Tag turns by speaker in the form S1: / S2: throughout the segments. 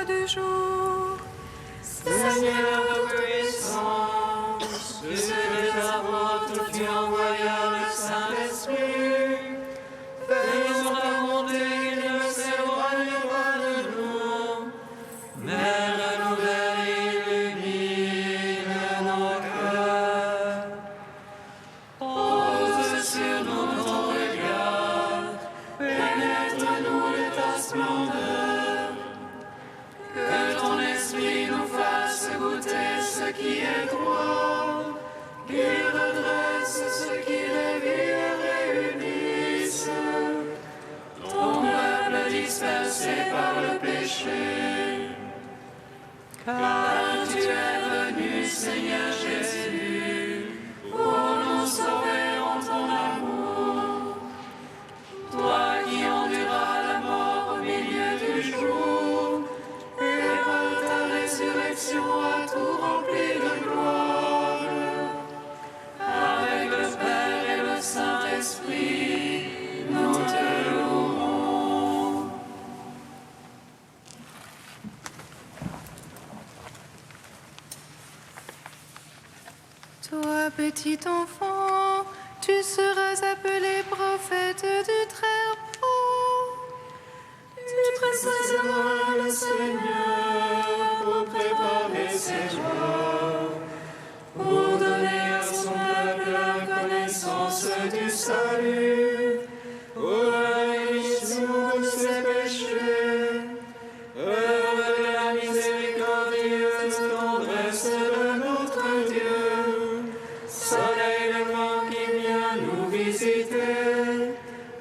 S1: du jour.
S2: Seigneur de puissance, de ta porte tu envoyas le Saint-Esprit. Faisons la montée, il ne s'éloigne pas de nous, mais renouvelle, illumine nos cœurs. Pose sur nous ton regard, pénètre-nous de ta splendeur. Que ton esprit nous fasse goûter ce qui est droit, qu'il redresse ce qui dévie et réunisse. Ton peuple dispersé par le péché, car tu es venu, Seigneur Jésus, pour nous sauver en ton amour. Toi qui enduras la mort au milieu du jour, et par ta résurrection a tout rempli de gloire. Avec le Père et le Saint-Esprit, nous te louons.
S1: Toi, petit enfant, tu seras appelé prophète du Très-Haut.
S2: Tu précéderas le Seigneur pour préparer ses voies, pour donner à son peuple la connaissance du salut, pour la rémission de ses péchés, œuvre de la miséricordieuse tendresse de notre Dieu, soleil levant qui vient nous visiter,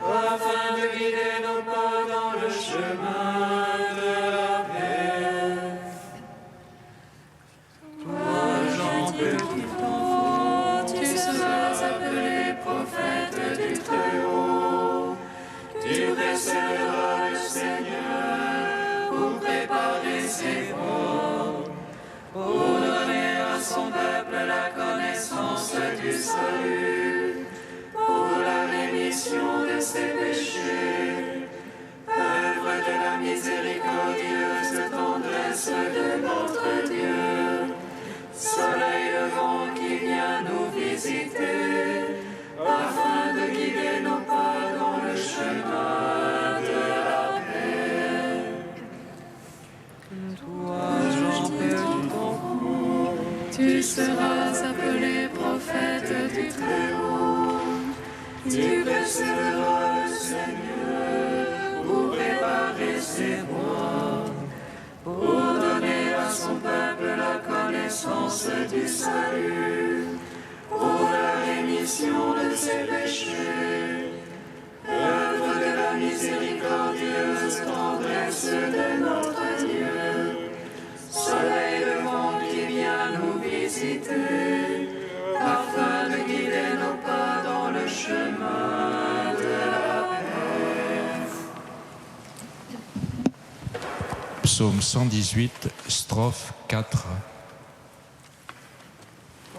S2: afin de guider nos pas dans le chemin de la paix. Toi, Jean, petit enfant, tu seras appelé prophète du Très-Haut. Tu précéderas le Seigneur pour préparer ses voies, pour donner à son peuple la connaissance du salut, pour la rémission de ses péchés, œuvre de la miséricordieuse tendresse de notre Dieu, soleil levant qui vient nous visiter, afin de guider nos pas dans le chemin de la paix. Toi, Jean, petit enfant, tu seras appelé prophète du Très-Haut. Tu précéderas le Seigneur pour préparer ses voies, pour donner à son peuple la connaissance du salut, pour la rémission de ses péchés, œuvre de la miséricordieuse tendresse de notre Dieu, soleil levant qui vient nous visiter, afin de guider nos pas dans le chemin de la paix.
S3: Psaume 118, strophe 4.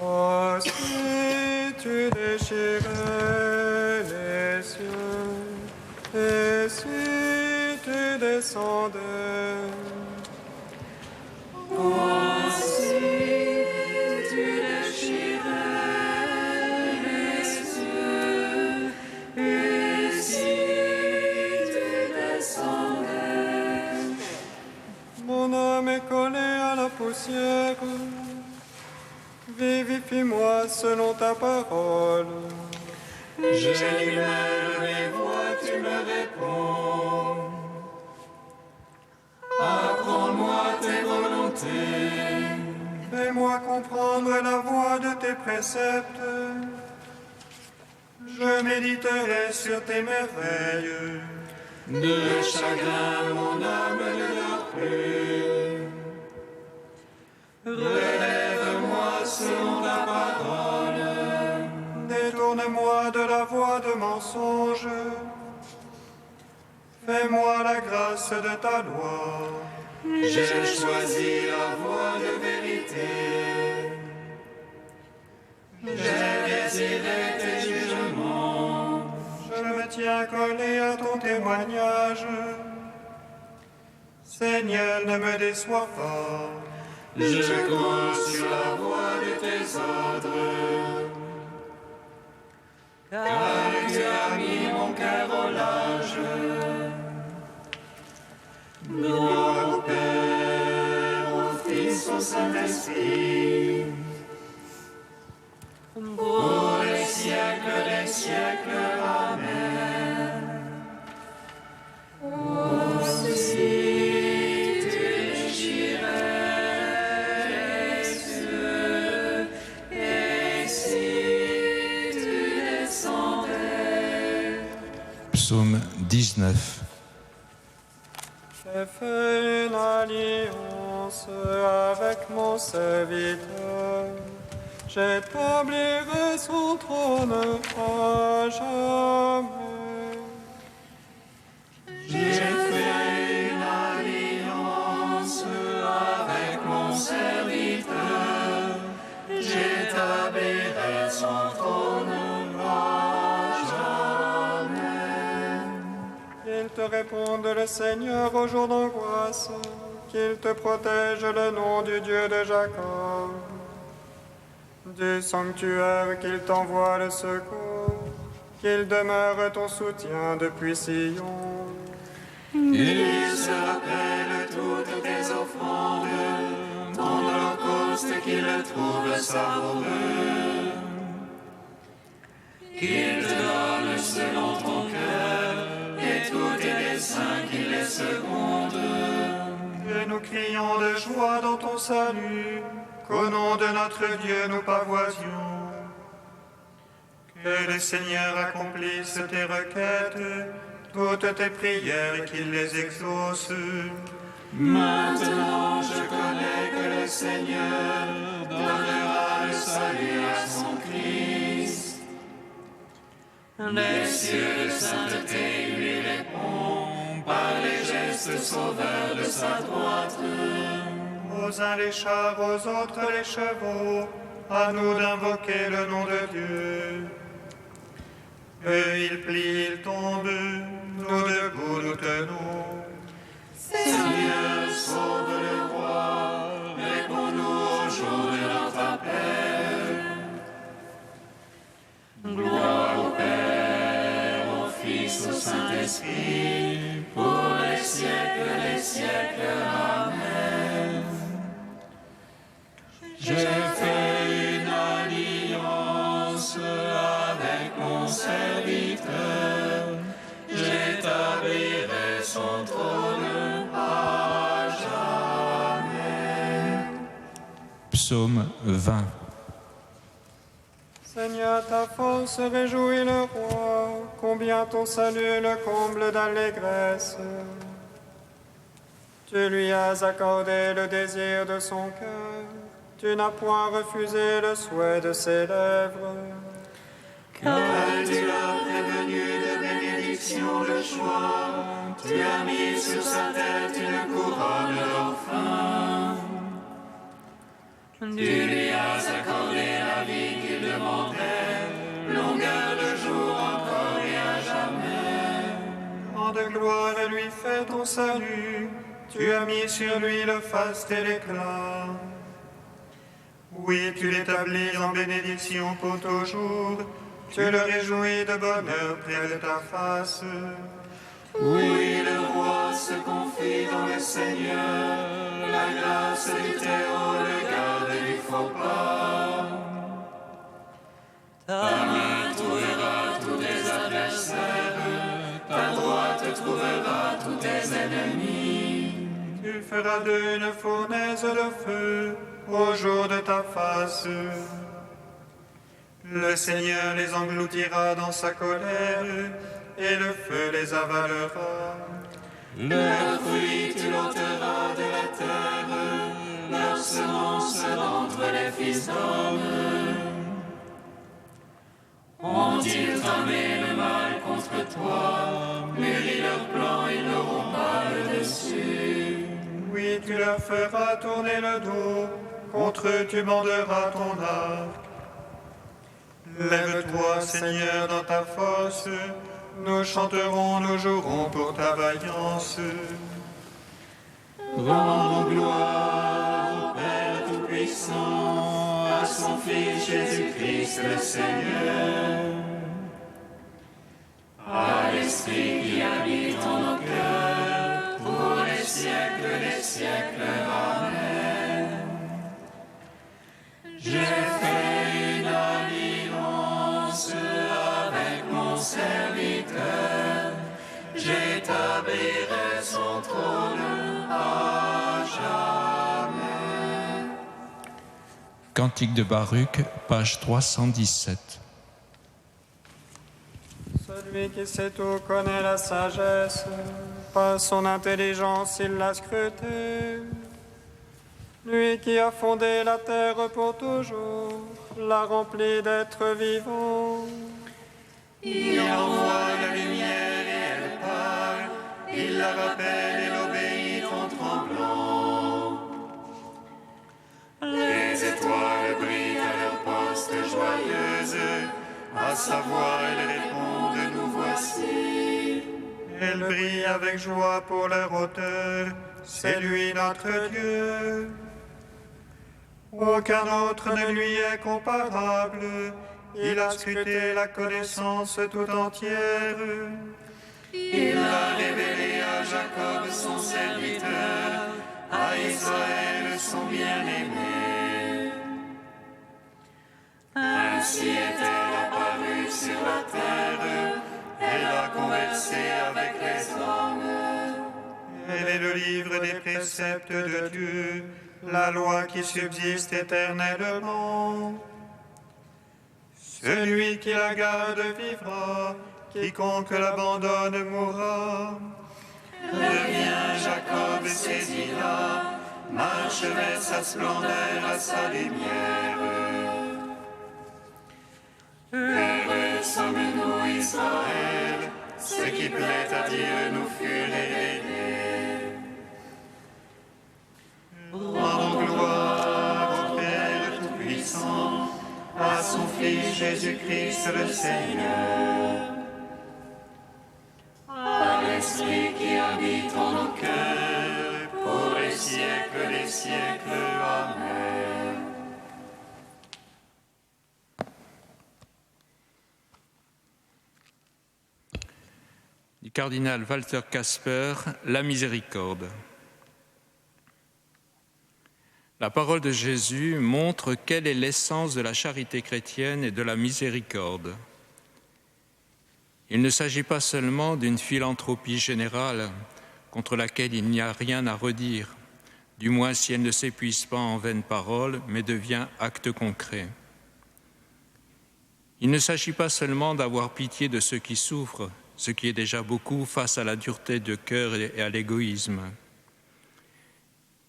S4: Oh, si tu déchirais les cieux, et si tu descendais,
S2: Oh, si tu déchirais les cieux, et si tu descendais,
S4: mon âme est collée à la poussière. Vivifie-moi selon ta parole.
S2: j'énumère mes voix, tu me réponds. Apprends-moi tes volontés.
S4: Fais-moi comprendre la voie de tes préceptes. Je méditerai sur tes merveilles.
S2: De chagrin, mon âme ne dort plus. Relève-moi selon ta parole.
S4: Détourne-moi de la voie de mensonge. Fais-moi la grâce de ta loi.
S2: J'ai choisi la voie de vérité. J'ai désiré tes jugements.
S4: Je me tiens collé à ton témoignage. Seigneur, ne me déçois pas.
S2: Je cours sur la voie de tes ordres. Car tu as mis mon cœur au large. Gloire au Père, au Fils, au Saint-Esprit. Pour les siècles des siècles. Amen. Oh, si tu déchirais les cieux, et si tu descendais.
S3: Psaume 19.
S4: J'ai fait une alliance avec mon serviteur. J'établirai son trône à jamais.
S2: J'ai fait une alliance avec mon serviteur. J'établirai son trône à jamais.
S4: Qu'il te réponde le Seigneur au jour d'angoisse, qu'il te protège le nom du Dieu de Jacob. Du sanctuaire qu'il t'envoie le secours, qu'il demeure ton soutien depuis Sion.
S2: Il se rappelle toutes tes offrandes, ton holocauste qu'il trouve savoureux. Qu'il te donne selon ton cœur, et tous tes desseins qu'il les seconde.
S4: Et nous crions de joie dans ton salut, qu'au nom de notre Dieu nous pavoisions. Que le Seigneur accomplisse tes requêtes, toutes tes prières et qu'il les exauce.
S2: Maintenant je connais que le Seigneur donnera le salut à son Christ. Les cieux de sainteté lui répondent par les gestes sauveurs de sa droite.
S4: Aux uns les chars, aux autres les chevaux, à nous d'invoquer le nom de Dieu. Eux ils plient, ils tombent, nous debout nous tenons.
S2: Seigneur, sauve le roi, réponds-nous au jour de notre appel. Gloire au Père, au Fils, au Saint-Esprit, pour les siècles des siècles. Amen. J'ai fait une alliance avec mon serviteur, j'établirai son trône à jamais.
S3: Psaume 20.
S4: Seigneur, ta force réjouit le roi, combien ton salut le comble d'allégresse. Tu lui as accordé le désir de son cœur, tu n'as point refusé le souhait de ses lèvres.
S2: Car tu l'as prévenu de bénédiction de choix, tu as mis sur sa tête une couronne d'orphin. Tu lui as accordé la vie qu'il demandait, longueur de jour encore et à jamais.
S4: En de gloire lui fait ton salut, tu as mis sur lui le faste et l'éclat. Oui, tu l'établis en bénédiction pour toujours, tu le réjouis de bonheur près de ta face.
S2: Oui, le roi se confie dans le Seigneur, la grâce du Très-Haut le garde du faux pas. Ta main trouvera tous tes adversaires, ta droite trouvera tous tes ennemis.
S4: Tu feras d'eux une fournaise de feu au jour de ta face. Le Seigneur les engloutira dans sa colère, et le feu les avalera.
S2: Leurs fruits tu l'ôteras de la terre, leur semence d'entre les fils d'hommes. Ont-ils tramé le mal contre toi, mûri leurs plans, ils n'auront pas le dessus.
S4: Oui, tu leur feras tourner le dos, contre eux tu banderas ton arc. Lève-toi, Seigneur, dans ta force, nous chanterons, nous jouerons pour ta vaillance.
S2: Rendons gloire au Père Tout-Puissant, à son Fils Jésus-Christ le Seigneur, à l'Esprit qui habite en nos cœurs, pour les siècles des siècles. Amen. J'ai fait une alliance avec mon serviteur, j'établirai son trône à jamais.
S3: Cantique de Baruch, page 317.
S4: Celui qui sait tout connaît la sagesse, par son intelligence il l'a scrutée. Lui qui a fondé la terre pour toujours, l'a remplie d'êtres vivants.
S2: Il envoie la lumière et elle part, il la rappelle et l'obéit en tremblant. Les étoiles brillent à leur poste joyeuse, à sa voix elles répondent, nous voici.
S4: Elles brillent avec joie pour leur auteur, c'est lui notre Dieu. Aucun autre ne lui est comparable, il a scruté la connaissance tout entière.
S2: Il a révélé à Jacob son serviteur, à Israël son bien-aimé. Ainsi est-elle apparue sur la terre, elle a conversé avec les hommes.
S4: Elle est le livre des préceptes de Dieu, la loi qui subsiste éternellement. Celui qui la garde vivra, quiconque l'abandonne mourra.
S2: Reviens Jacob saisira, marche vers sa splendeur, à sa lumière. Heureux sommes-nous Israël, ce qui plaît à Dieu nous fut révélé.
S4: Rendons gloire au Père Tout-Puissant, à son Fils Jésus-Christ le Seigneur.
S2: À l'Esprit qui habite en nos cœurs, pour les siècles des siècles. Amen.
S3: Du cardinal Walter Kasper, la miséricorde. La parole de Jésus montre quelle est l'essence de la charité chrétienne et de la miséricorde. Il ne s'agit pas seulement d'une philanthropie générale contre laquelle il n'y a rien à redire, du moins si elle ne s'épuise pas en vaines paroles, mais devient acte concret. Il ne s'agit pas seulement d'avoir pitié de ceux qui souffrent, ce qui est déjà beaucoup face à la dureté de cœur et à l'égoïsme.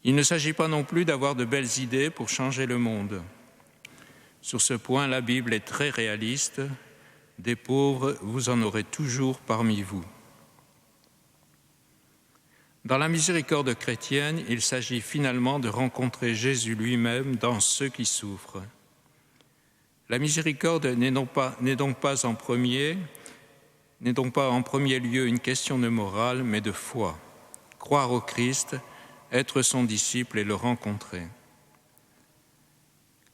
S3: Il ne s'agit pas non plus d'avoir de belles idées pour changer le monde. Sur ce point, la Bible est très réaliste. Des pauvres, vous en aurez toujours parmi vous. Dans la miséricorde chrétienne, il s'agit finalement de rencontrer Jésus lui-même dans ceux qui souffrent. La miséricorde n'est donc pas en premier lieu une question de morale, mais de foi. Croire au Christ, être son disciple et le rencontrer.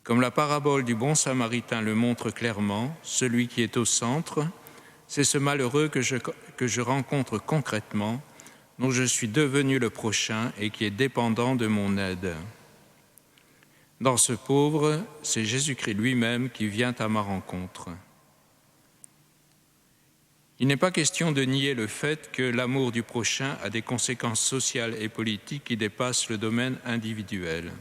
S3: Comme la parabole du bon samaritain le montre clairement, celui qui est au centre, c'est ce malheureux que je rencontre concrètement, dont je suis devenu le prochain et qui est dépendant de mon aide. Dans ce pauvre, c'est Jésus-Christ lui-même qui vient à ma rencontre. Il n'est pas question de nier le fait que l'amour du prochain a des conséquences sociales et politiques qui dépassent le domaine individuel.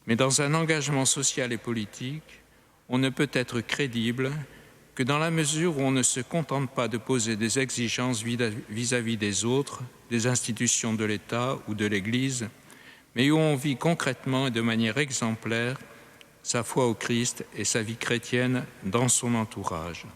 S3: Mais dans un engagement social et politique, on ne peut être crédible que dans la mesure où on ne se contente pas de poser des exigences vis-à-vis des autres, des institutions de l'État ou de l'Église, mais où on vit concrètement et de manière exemplaire sa foi au Christ et sa vie chrétienne dans son entourage.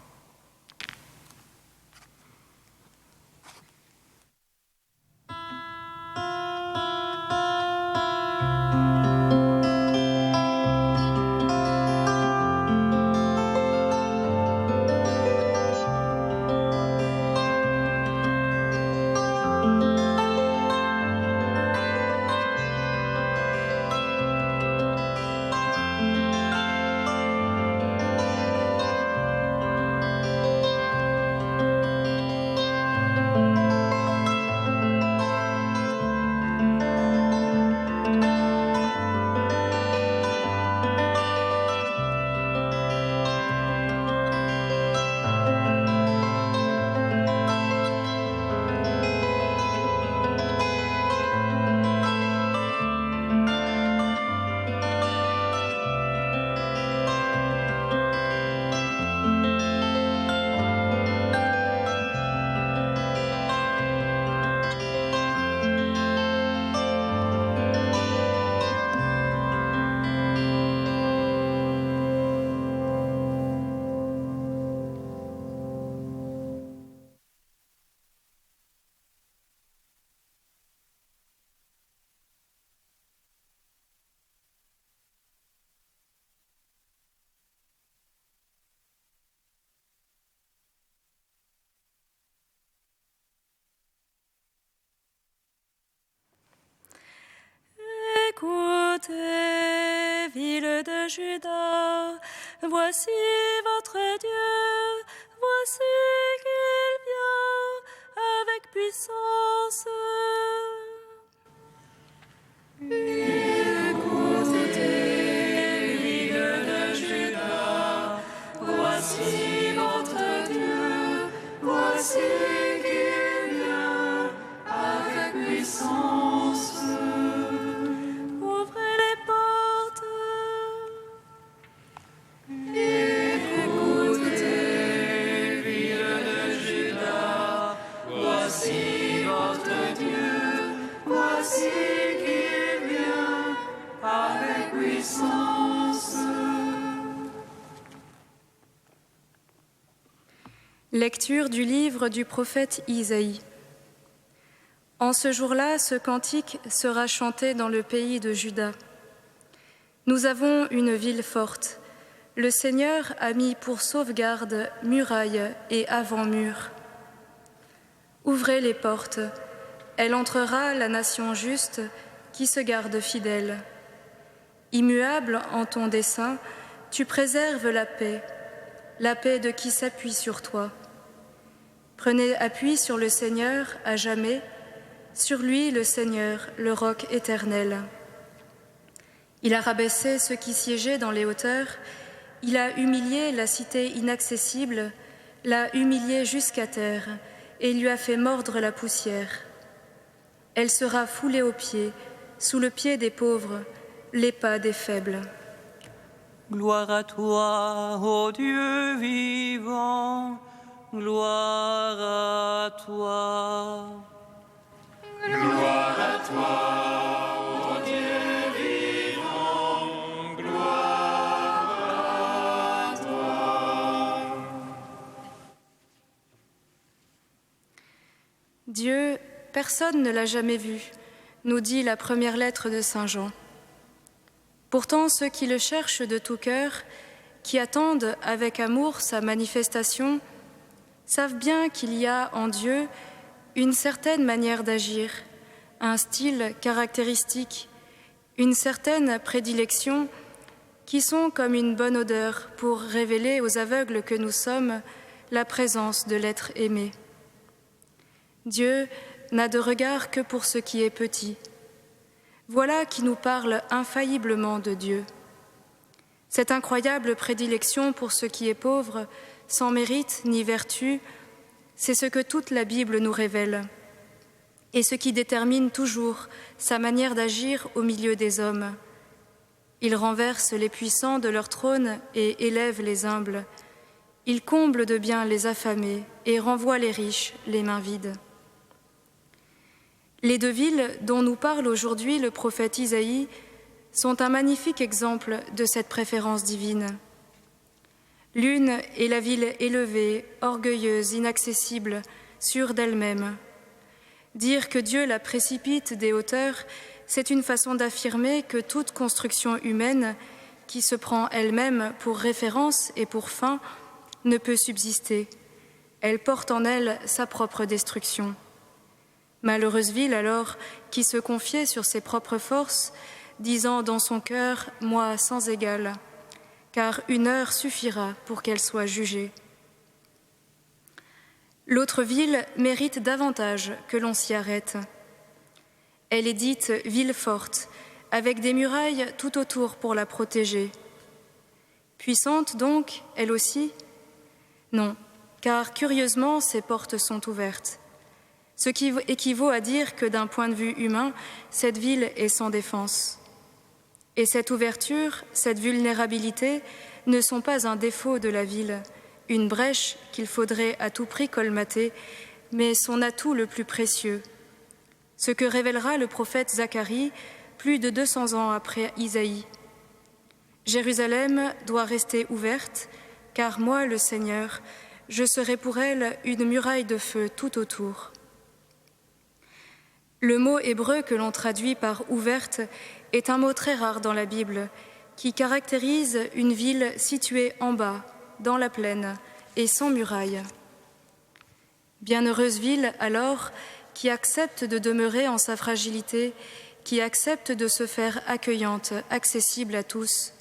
S5: de Juda, voici votre Dieu, voici qu'il vient avec puissance.
S2: Écoutez, ville de Juda, voici votre Dieu, voici qu'il vient avec puissance.
S5: Ouvrez les portes.
S2: Écoutez, ville de Juda, voici votre Dieu, voici qu'il vient avec puissance.
S1: Lecture du livre du prophète Isaïe. En ce jour-là, ce cantique sera chanté dans le pays de Juda. Nous avons une ville forte. Le Seigneur a mis pour sauvegarde murailles et avant-murs. Ouvrez les portes. Elle entrera la nation juste qui se garde fidèle. Immuable en ton dessein, tu préserves la paix de qui s'appuie sur toi. Prenez appui sur le Seigneur à jamais, sur lui le Seigneur, le roc éternel. Il a rabaissé ceux qui siégeaient dans les hauteurs, il a humilié la cité inaccessible, l'a humiliée jusqu'à terre, et lui a fait mordre la poussière. Elle sera foulée aux pieds, sous le pied des pauvres, les pas des faibles.
S5: Gloire à toi, ô Dieu vivant, gloire à toi.
S2: Gloire à toi, ô Dieu vivant, gloire à toi.
S1: Dieu, personne ne l'a jamais vu, nous dit la première lettre de Saint Jean. Pourtant, ceux qui le cherchent de tout cœur, qui attendent avec amour sa manifestation, savent bien qu'il y a en Dieu une certaine manière d'agir, un style caractéristique, une certaine prédilection qui sont comme une bonne odeur pour révéler aux aveugles que nous sommes la présence de l'être aimé. Dieu n'a de regard que pour ce qui est petit. Voilà qui nous parle infailliblement de Dieu. Cette incroyable prédilection pour ce qui est pauvre, sans mérite ni vertu, c'est ce que toute la Bible nous révèle, et ce qui détermine toujours sa manière d'agir au milieu des hommes. Il renverse les puissants de leur trône et élève les humbles. Il comble de bien les affamés et renvoie les riches les mains vides. Les deux villes dont nous parle aujourd'hui le prophète Isaïe sont un magnifique exemple de cette préférence divine. L'une est la ville élevée, orgueilleuse, inaccessible, sûre d'elle-même. Dire que Dieu la précipite des hauteurs, c'est une façon d'affirmer que toute construction humaine, qui se prend elle-même pour référence et pour fin, ne peut subsister. Elle porte en elle sa propre destruction. Malheureuse ville alors, qui se confiait sur ses propres forces, disant dans son cœur « Moi sans égal », car une heure suffira pour qu'elle soit jugée. L'autre ville mérite davantage que l'on s'y arrête. Elle est dite ville forte, avec des murailles tout autour pour la protéger. Puissante donc, elle aussi ? Non, car curieusement, ses portes sont ouvertes. Ce qui équivaut à dire que d'un point de vue humain, cette ville est sans défense. Et cette ouverture, cette vulnérabilité ne sont pas un défaut de la ville, une brèche qu'il faudrait à tout prix colmater, mais son atout le plus précieux. Ce que révélera le prophète Zacharie plus de 200 ans après Isaïe. Jérusalem doit rester ouverte, car moi, le Seigneur, je serai pour elle une muraille de feu tout autour. Le mot hébreu que l'on traduit par « ouverte » est un mot très rare dans la Bible, qui caractérise une ville située en bas, dans la plaine, et sans muraille. Bienheureuse ville, alors, qui accepte de demeurer en sa fragilité, qui accepte de se faire accueillante, accessible à tous,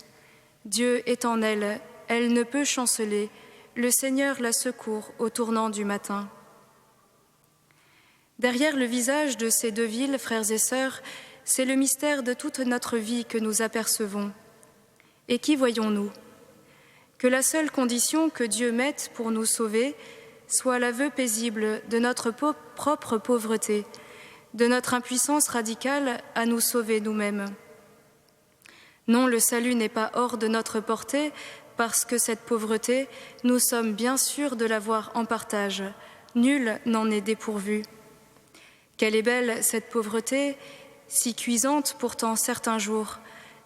S1: Dieu est en elle, elle ne peut chanceler, le Seigneur la secourt au tournant du matin. Derrière le visage de ces deux villes, frères et sœurs, c'est le mystère de toute notre vie que nous apercevons. Et qui voyons-nous? Que la seule condition que Dieu mette pour nous sauver soit l'aveu paisible de notre propre pauvreté, de notre impuissance radicale à nous sauver nous-mêmes. Non, le salut n'est pas hors de notre portée, parce que cette pauvreté, nous sommes bien sûrs de l'avoir en partage. Nul n'en est dépourvu. Quelle est belle cette pauvreté, si cuisante pourtant certains jours,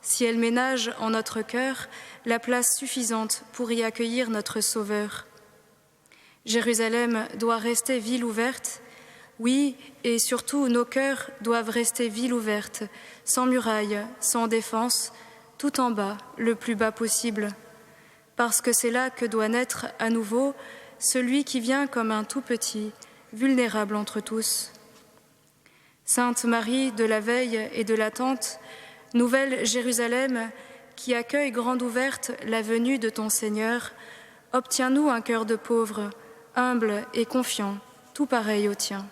S1: si elle ménage en notre cœur la place suffisante pour y accueillir notre Sauveur. Jérusalem doit rester ville ouverte, oui, et surtout nos cœurs doivent rester ville ouverte, sans muraille, sans défense, tout en bas, le plus bas possible, parce que c'est là que doit naître à nouveau celui qui vient comme un tout petit, vulnérable entre tous. Sainte Marie de la veille et de l'attente, nouvelle Jérusalem, qui accueille grande ouverte la venue de ton Seigneur, obtiens-nous un cœur de pauvre, humble et confiant, tout pareil au tien.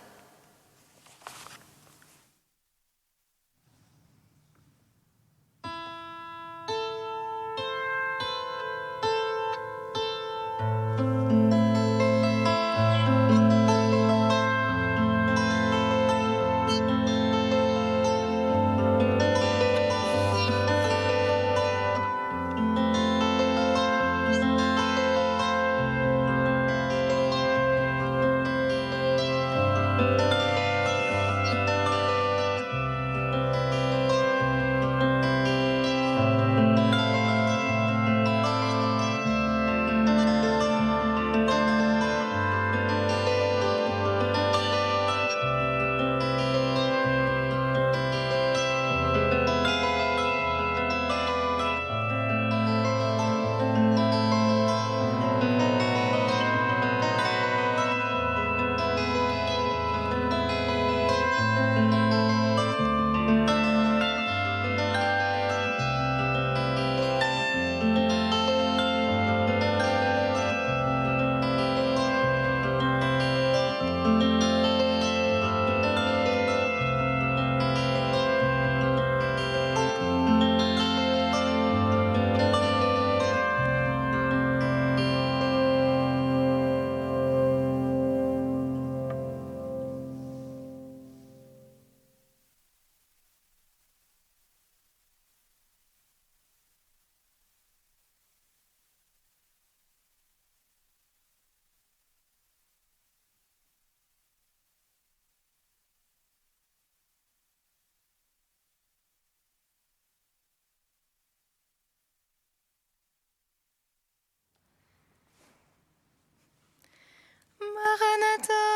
S6: Maranatha,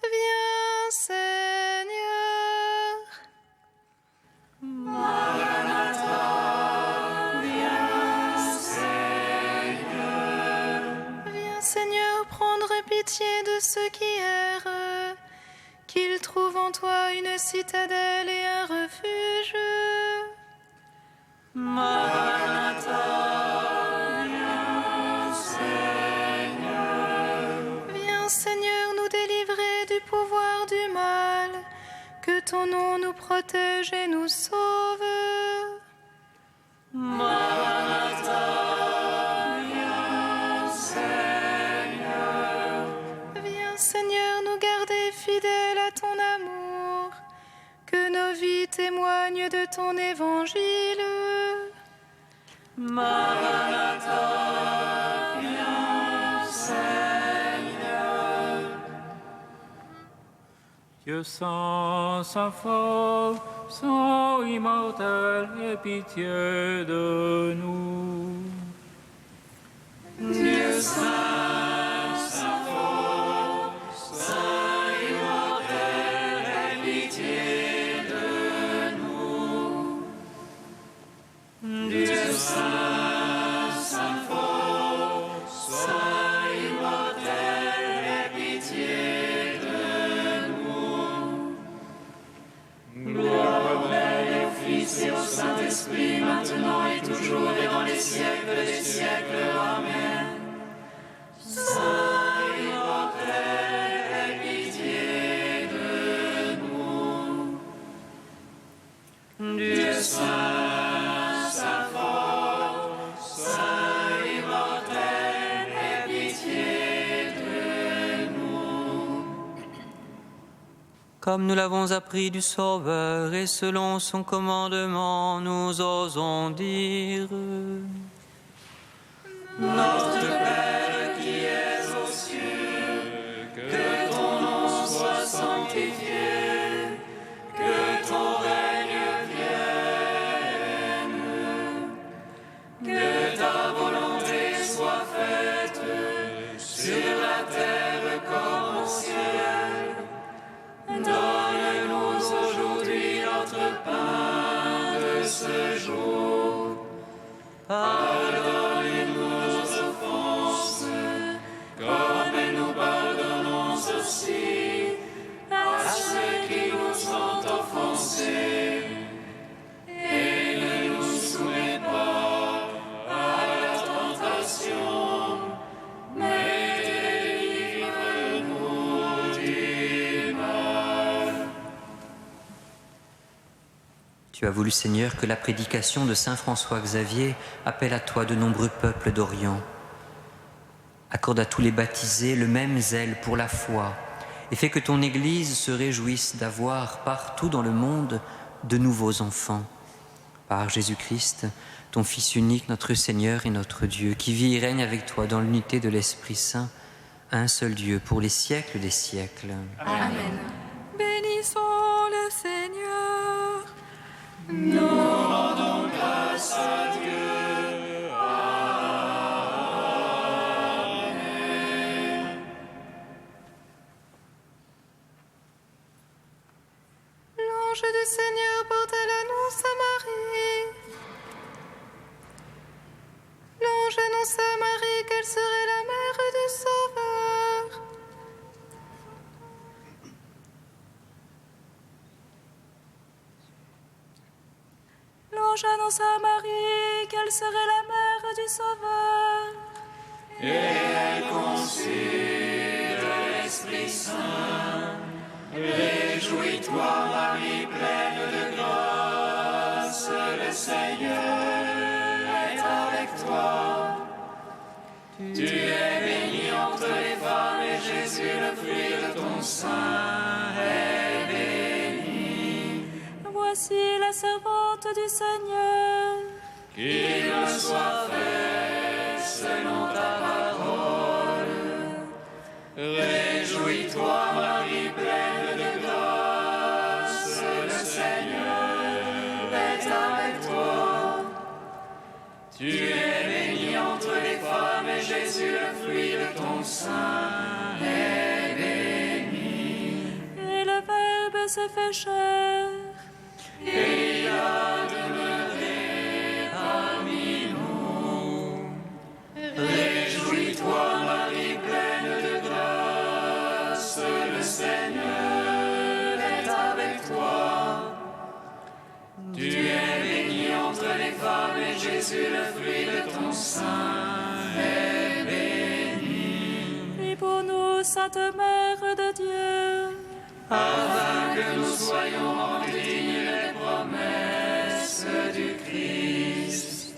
S6: viens Seigneur.
S2: Maranatha, viens Seigneur.
S6: Viens Seigneur prendre pitié de ceux qui errent, qu'ils trouvent en toi une citadelle et un refuge.
S2: Maranatha,
S6: Seigneur, nous délivrer du pouvoir du mal, que ton nom nous protège et nous sauve.
S2: Maranatha, viens Seigneur.
S6: Viens Seigneur, nous garder fidèles à ton amour, que nos vies témoignent de ton évangile.
S2: Maranatha, viens Seigneur.
S7: Dieu saint, saint fort, saint immortel, aie pitié de nous.
S2: Dieu saint, saint fort, saint immortel, aie pitié de nous. Dieu saint, saint fort, saint immortel, aie pitié de nous. Gloire au Père et au Fils Fils et au Saint-Esprit, maintenant et toujours et dans les siècles des siècles. Amen. Saint immortel, aie pitié de nous. Dieu saint, saint fort, Saint immortel, aie pitié de nous.
S5: Comme nous l'avons appris du Sauveur et selon son commandement, nous osons dire:
S2: Notre Père qui es aux cieux, que ton nom soit sanctifié, que ton règne vienne, que ta volonté soit faite sur la terre comme au ciel. Donne-nous aujourd'hui notre pain de ce jour. Pardonne-nous nos offenses, comme nous pardonnons aussi à ceux qui nous ont offensés. Et ne nous soumets pas à la tentation, mais délivre-nous du mal.
S8: Tu as voulu, Seigneur, que la prédication de saint François Xavier appelle à toi de nombreux peuples d'Orient. Accorde à tous les baptisés le même zèle pour la foi et fais que ton Église se réjouisse d'avoir partout dans le monde de nouveaux enfants. Par Jésus-Christ, ton Fils unique, notre Seigneur et notre Dieu, qui vit et règne avec toi dans l'unité de l'Esprit Saint, un seul Dieu, pour les siècles des siècles.
S1: Amen.
S6: Bénissons le Seigneur.
S2: Nous rendons grâce à Dieu. Amen.
S6: L'ange du Seigneur porta l'annonce à Marie. L'ange annonça à Marie qu'elle serait la mère du Sauveur.
S1: L'ange annonça à Marie qu'elle serait la mère du Sauveur.
S2: Et elle conçut de l'Esprit Saint. Réjouis-toi, Marie, pleine de grâce, le Seigneur est avec toi. Tu es bénie entre les femmes et Jésus, le fruit de ton sein, est béni.
S1: Voici la servante du Seigneur.
S2: Qu'il me soit fait selon ta parole. Réjouis-toi, Marie, pleine de grâce, le Seigneur est avec toi. Tu es bénie entre les femmes et Jésus, le fruit de ton sein, est béni.
S1: Et le Verbe s'est fait chair.
S2: Et il a demeuré parmi nous. Réjouis-toi, Marie, pleine de grâce, le Seigneur est avec toi. Tu es bénie entre les femmes et Jésus, le fruit de ton sein, est béni.
S1: Prie pour nous, Sainte Mère de Dieu,
S2: Afin que nous soyons rendus dignes des promesses du Christ.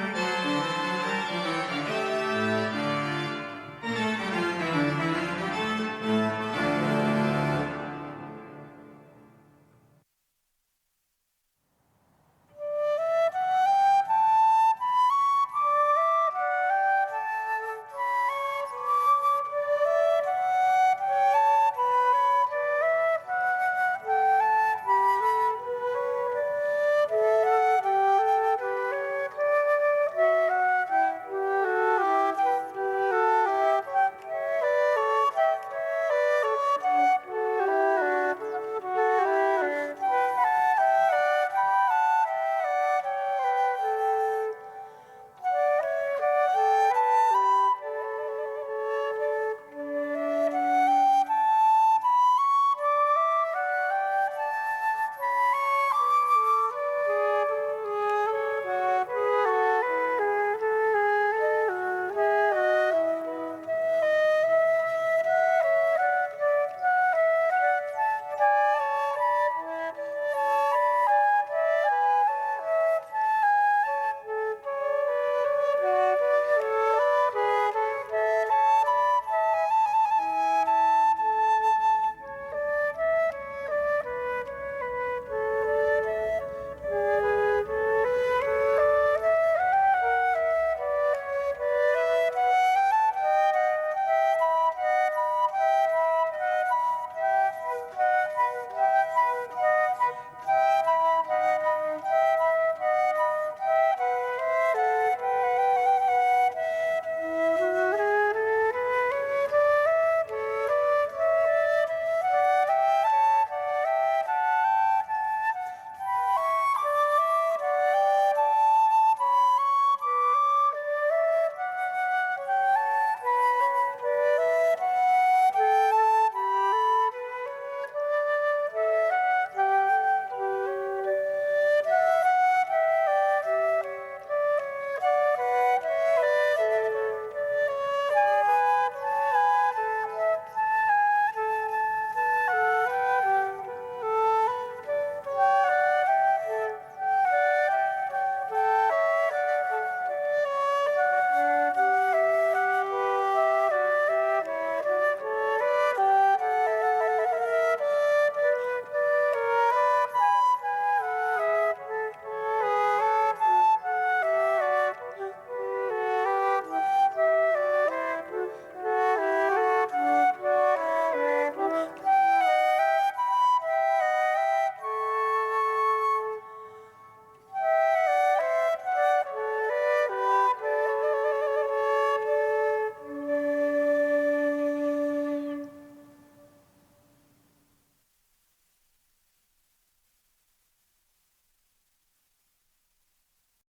S2: Amen.